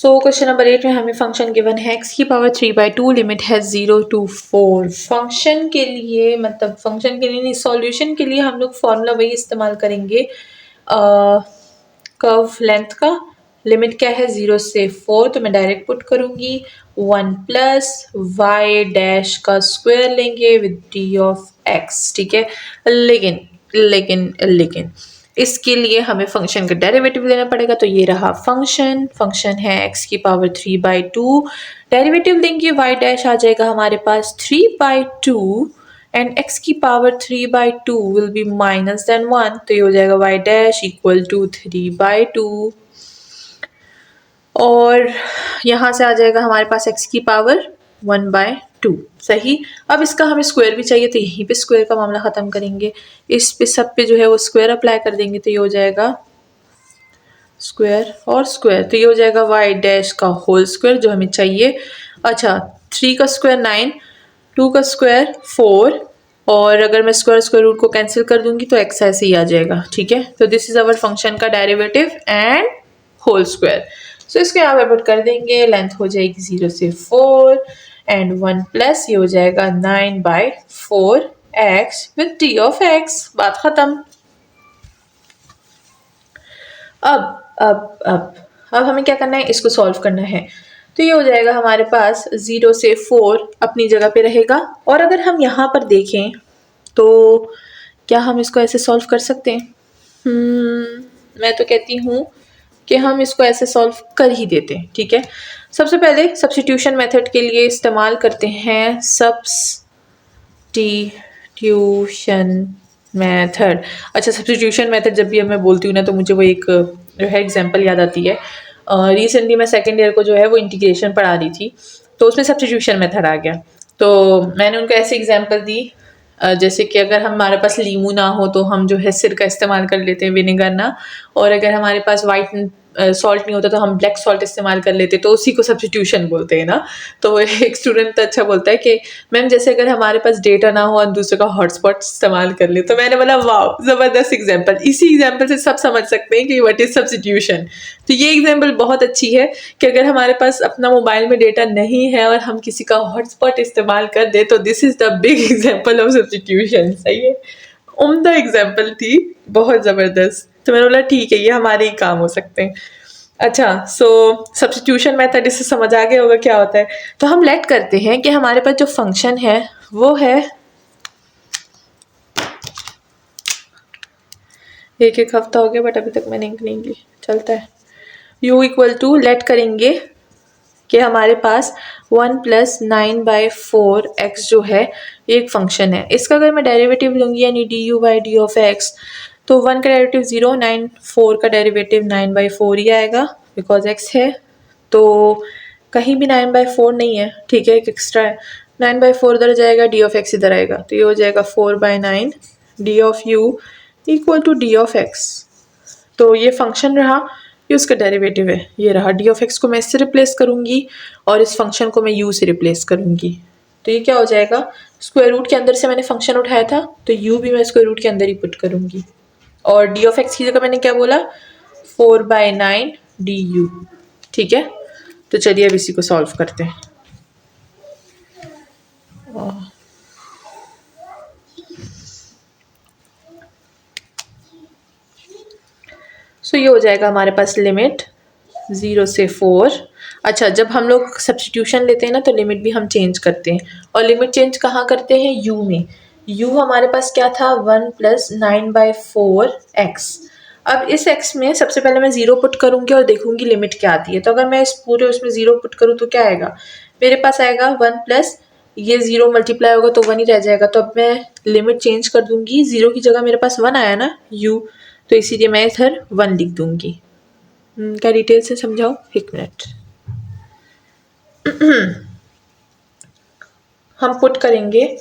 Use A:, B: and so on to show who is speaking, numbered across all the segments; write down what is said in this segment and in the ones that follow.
A: So question number 8 में हमें function given है x की पावर 3/2 लिमिट है 0 to 4। फंक्शन के लिए मतलब फंक्शन के लिए नहीं, सॉल्यूशन के लिए हम लोग फॉर्मूला वही इस्तेमाल करेंगे कर्व लेंथ का। लिमिट क्या है 0 से 4, तो मैं डायरेक्ट पुट करूंगी 1 प्लस वाई डैश का स्क्वायर लेंगे विद डी ऑफ x। ठीक है, लेकिन लेकिन लेकिन इसके लिए हमें फंक्शन का डेरिवेटिव लेना पड़ेगा। तो ये रहा फंक्शन है x की पावर 3/2, डेरिवेटिव लेंगे y डैश आ जाएगा हमारे पास 3/2 एंड x की power 3/2 will be minus then 1, तो ये हो जाएगा y डैश इक्वल टू 3/2 और यहाँ से आ जाएगा हमारे पास x की पावर 1/2। सही, अब इसका हमें स्क्वायर भी चाहिए, तो यहीं पे स्क्वायर का मामला ख़त्म करेंगे। इस पे सब पे जो है वो स्क्वायर अप्लाई कर देंगे, तो ये हो जाएगा स्क्वायर और स्क्वायर, तो ये हो जाएगा y डैश का होल स्क्वायर जो हमें चाहिए। अच्छा, 3 का स्क्वायर 9, 2 का स्क्वायर 4 और अगर मैं स्क्वायर रूट को कैंसिल कर दूंगी तो x ऐसे ही आ जाएगा। ठीक है, तो दिस इज अवर फंक्शन का डेरिवेटिव एंड होल स्क्वायर। सो इसको यहाँ पे पुट कर देंगे, लेंथ हो जाएगी 0 से 4 एंड 1 प्लस ये हो जाएगा 9/4x with D of x। बात खत्म। अब हमें क्या करना है, इसको सॉल्व करना है। तो ये हो जाएगा हमारे पास 0 से 4 अपनी जगह पे रहेगा, और अगर हम यहाँ पर देखें तो क्या हम इसको ऐसे सॉल्व कर सकते हैं? मैं तो कहती हूँ कि हम इसको ऐसे सॉल्व कर ही देते हैं। ठीक है, सबसे पहले सब्स्टिट्यूशन मेथड के लिए इस्तेमाल करते हैं सब्स्टिट्यूशन मेथड। अच्छा, सब्स्टिट्यूशन मेथड जब भी मैं बोलती हूँ ना तो मुझे वो एक जो है एग्जांपल याद आती है। रिसेंटली मैं सेकेंड ईयर को जो है वो इंटीग्रेशन पढ़ा रही थी, तो उसमें सब्स्टिट्यूशन मेथड आ गया। तो मैंने उनको ऐसे एग्जांपल दी जैसे कि अगर हमारे पास लीमू ना हो तो हम जो है सिर का इस्तेमाल कर लेते हैं, विनेगर ना, और अगर हमारे पास वाइट सॉल्ट नहीं होता तो हम ब्लैक सॉल्ट इस्तेमाल कर लेते, तो उसी को सब्स्टिट्यूशन बोलते हैं ना। तो एक स्टूडेंट अच्छा बोलता है कि मैम जैसे अगर हमारे पास डेटा ना हो और दूसरे का हॉटस्पॉट इस्तेमाल कर ले, तो मैंने बोला वाह ज़बरदस्त एग्जाम्पल। इसी एग्जाम्पल से सब समझ सकते हैं कि व्हाट इज़ सब्स्टिट्यूशन। तो ये एग्जाम्पल बहुत अच्छी है कि अगर हमारे पास अपना मोबाइल में डेटा नहीं है और हम किसी का हॉटस्पॉट इस्तेमाल कर दे, तो this is the big example of substitution. सही है, उम्दा एग्जाम्पल थी, बहुत ज़बरदस्त। तो मैंने बोला ठीक है, ये हमारे ही काम हो सकते हैं। अच्छा, सो सब्स्टिट्यूशन मेथड इससे समझ आ गया होगा क्या होता है। तो हम लेट करते हैं कि हमारे पास जो फंक्शन है वो है, एक हफ्ता हो गया बट अभी तक मैंने इंक नहीं ली, चलता है। u इक्वल टू लेट करेंगे कि हमारे पास 1 प्लस 9/4x जो है एक फंक्शन है। इसका अगर मैं डेरिवेटिव लूँगी यानी du/d ऑफ x, तो 1 का डेरिवेटिव 0, 9, 4 का डेरिवेटिव 9/4 ही आएगा बिकॉज x है। तो कहीं भी 9/4 नहीं है, ठीक है, एक एक्स्ट्रा है। 9/4 इधर जाएगा, d ऑफ x इधर आएगा, तो ये हो जाएगा 4/9 d of u equal to d of x। तो ये फंक्शन रहा, ये उसका डेरिवेटिव है, ये रहा d ऑफ x को मैं इससे रिप्लेस करूँगी और इस फंक्शन को मैं u से रिप्लेस करूँगी। तो ये क्या हो जाएगा, स्क्वायर रूट के अंदर से मैंने फंक्शन उठाया था तो u भी मैं स्क्वायर रूट के अंदर ही पुट करूँगी, और d ऑफ x की जगह मैंने क्या बोला 4/9 du। ठीक है, तो चलिए अब इसी को सॉल्व करते हैं। सो ये हो जाएगा हमारे पास लिमिट 0 से 4। अच्छा, जब हम लोग सब्स्टिट्यूशन लेते हैं ना तो लिमिट भी हम चेंज करते हैं, और लिमिट चेंज कहाँ करते हैं, u में। u हमारे पास क्या था 1 प्लस 9/4x। अब इस x में सबसे पहले मैं 0 पुट करूँगी और देखूँगी लिमिट क्या आती है। तो अगर मैं इस पूरे उसमें 0 पुट करूँ तो क्या आएगा, मेरे पास आएगा 1 प्लस ये 0 मल्टीप्लाई होगा तो 1 ही रह जाएगा। तो अब मैं लिमिट चेंज कर दूँगी, 0 की जगह मेरे पास 1 आया ना u, तो इसीलिए मैं इधर 1 लिख दूँगी। क्या डिटेल से समझाऊँ, एक मिनट। हम पुट करेंगे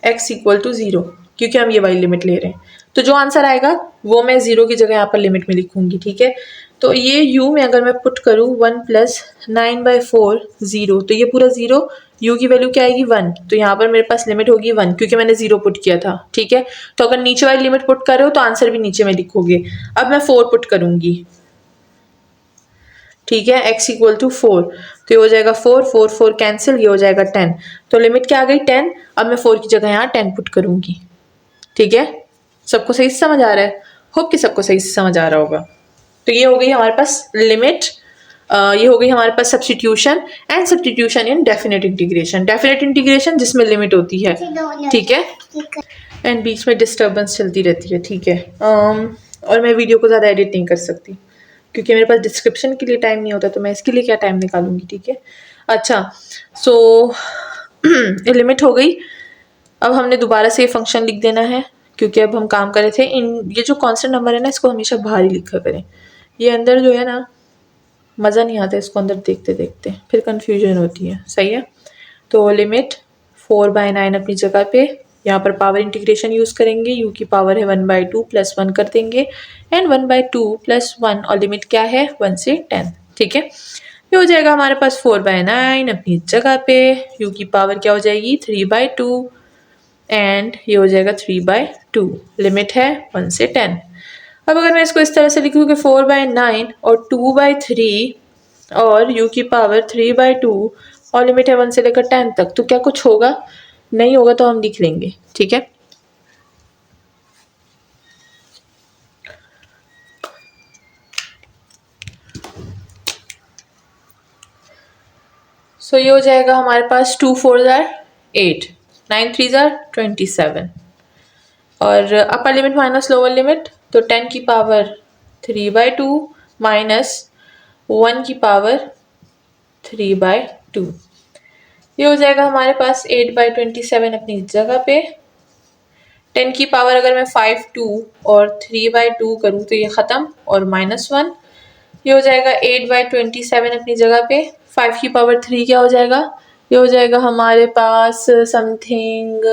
A: x इक्वल टू 0 क्योंकि हम ये वाली लिमिट ले रहे हैं, तो जो आंसर आएगा वो मैं 0 की जगह यहाँ पर लिमिट में लिखूंगी। ठीक है, तो ये u में अगर मैं पुट करूँ 1 प्लस 9/4 0, तो ये पूरा 0, u की वैल्यू क्या आएगी 1, तो यहाँ पर मेरे पास लिमिट होगी 1 क्योंकि मैंने 0 पुट किया था। ठीक है, तो अगर नीचे वाली लिमिट पुट कर रहे हो तो आंसर भी नीचे में लिखोगे। अब मैं 4 पुट करूँगी, ठीक है, x इक्वल टू 4, तो ये हो जाएगा 4, 4 4 कैंसिल, ये हो जाएगा 10। तो लिमिट क्या आ गई 10। अब मैं 4 की जगह यहाँ 10 पुट करूंगी। ठीक है, सबको सही से समझ आ रहा है? होप कि सबको सही से समझ आ रहा होगा। तो ये हो गई हमारे पास लिमिट, ये हो गई हमारे पास substitution and substitution in definite integration. Definite integration जिसमें लिमिट होती है, ठीक है, एंड बीच में डिस्टर्बेंस चलती रहती है। ठीक है, और मैं वीडियो को ज़्यादा एडिट नहीं कर सकती क्योंकि मेरे पास डिस्क्रिप्शन के लिए टाइम नहीं होता, तो मैं इसके लिए क्या टाइम निकालूंगी। ठीक है, अच्छा, सो लिमिट हो गई। अब हमने दोबारा से ये फंक्शन लिख देना है क्योंकि अब हम काम कर रहे थे इन, ये जो कांस्टेंट नंबर है ना, इसको हमेशा बाहर ही लिखा करें। ये अंदर जो है ना, मज़ा नहीं आता इसको अंदर देखते देखते, फिर कंफ्यूजन होती है। सही है, तो लिमिट 4/9 अपनी जगह पे, यहाँ पर पावर इंटीग्रेशन यूज़ करेंगे, u की पावर है 1/2 + 1 कर देंगे, एंड 1/2 + 1 और लिमिट क्या है 1 से 10। ठीक है, ये हो जाएगा हमारे पास 4/9 अपनी जगह पे, u की पावर क्या हो जाएगी 3/2 एंड ये हो जाएगा 3/2, लिमिट है 1 से 10। अब अगर मैं इसको इस तरह से लिखूँ कि 4/9 और 2/3 और u की पावर 3/2 और लिमिट है 1 से लेकर 10 तक, तो क्या कुछ होगा? नहीं होगा, तो हम लिख लेंगे। ठीक है, सो ये हो जाएगा हमारे पास 2 4 जार 8, 9 3 जार 27 और upper limit minus lower limit, तो 10 की पावर 3/2 माइनस 1 की पावर 3/2, ये हो जाएगा हमारे पास 8/27 अपनी जगह पे। 10 की पावर अगर मैं 5 2 और 3/2 करूँ तो ये ख़त्म और -1, ये हो जाएगा 8/27 अपनी जगह पे। 5 की पावर 3 क्या हो जाएगा? ये हो जाएगा हमारे पास समथिंग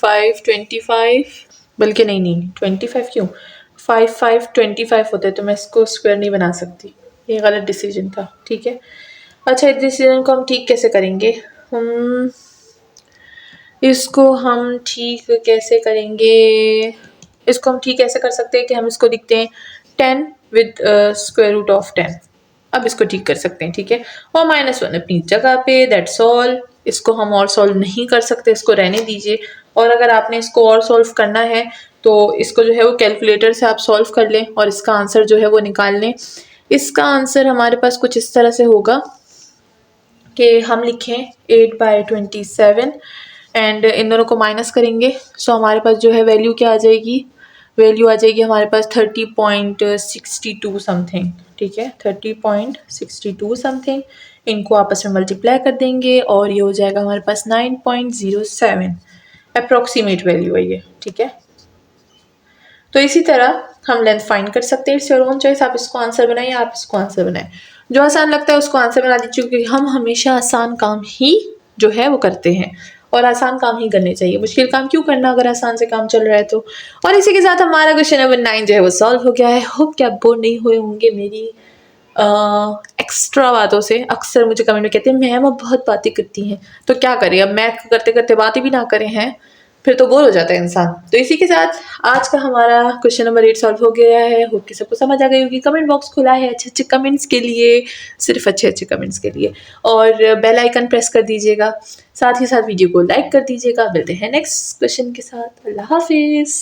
A: 525, बल्कि नहीं 25 क्यों, 5 5 25 होता है, तो मैं इसको स्क्वायर नहीं बना सकती, ये गलत डिसीजन था। ठीक है, अच्छा, इस डिसीजन को हम ठीक कैसे करेंगे? इसको हम ठीक कैसे करेंगे? इसको हम ठीक ऐसे कर सकते हैं कि हम इसको लिखते हैं 10 विद स्क्वायर रूट ऑफ 10। अब इसको ठीक कर सकते हैं। ठीक है, और -1 अपनी जगह पे, दैट्स ऑल। इसको हम और सॉल्व नहीं कर सकते, इसको रहने दीजिए। और अगर आपने इसको और सॉल्व करना है तो इसको जो है वो कैलकुलेटर से आप सॉल्व कर लें और इसका आंसर जो है वो निकाल लें। इसका आंसर हमारे पास कुछ इस तरह से होगा कि हम लिखें 8/27 एंड इन दोनों को माइनस करेंगे, सो हमारे पास जो है वैल्यू क्या आ जाएगी? वैल्यू आ जाएगी हमारे पास 30.62 समथिंग। ठीक है, 30.62 समथिंग, इनको आपस में मल्टीप्लाई कर देंगे और ये हो जाएगा हमारे पास 9.07 अप्रोक्सीमेट वैल्यू है ये। ठीक है, तो इसी तरह हम लेंथ फाइंड कर सकते हैं। इट्स योर ओन चॉइस, आप इसको आंसर बनाएं या आप इसको आंसर बनाएं, जो आसान लगता है उसको आंसर बना दीजिए, क्योंकि हम हमेशा आसान काम ही जो है वो करते हैं और आसान काम ही करने चाहिए। मुश्किल काम क्यों करना अगर आसान से काम चल रहा है तो। और इसी के साथ हमारा क्वेश्चन नंबर 9 जो है वो सॉल्व हो गया है। होप कि आप बोर नहीं हुए होंगे मेरी एक्स्ट्रा बातों से। अक्सर मुझे कमेंट में कहते हैं मैम आप बहुत बातें करती हैं, तो क्या करें, अब मैथ करते करते बातें भी ना करें हैं, फिर तो बोर हो जाता है इंसान। तो इसी के साथ आज का हमारा क्वेश्चन नंबर 8 सॉल्व हो गया है। होप कि सबको समझ आ गई होगी। कमेंट बॉक्स खुला है अच्छे अच्छे कमेंट्स के लिए, सिर्फ अच्छे अच्छे कमेंट्स के लिए, और बेल आइकन प्रेस कर दीजिएगा, साथ ही साथ वीडियो को लाइक कर दीजिएगा। मिलते हैं नेक्स्ट क्वेश्चन के साथ। अल्लाह हाफिज़।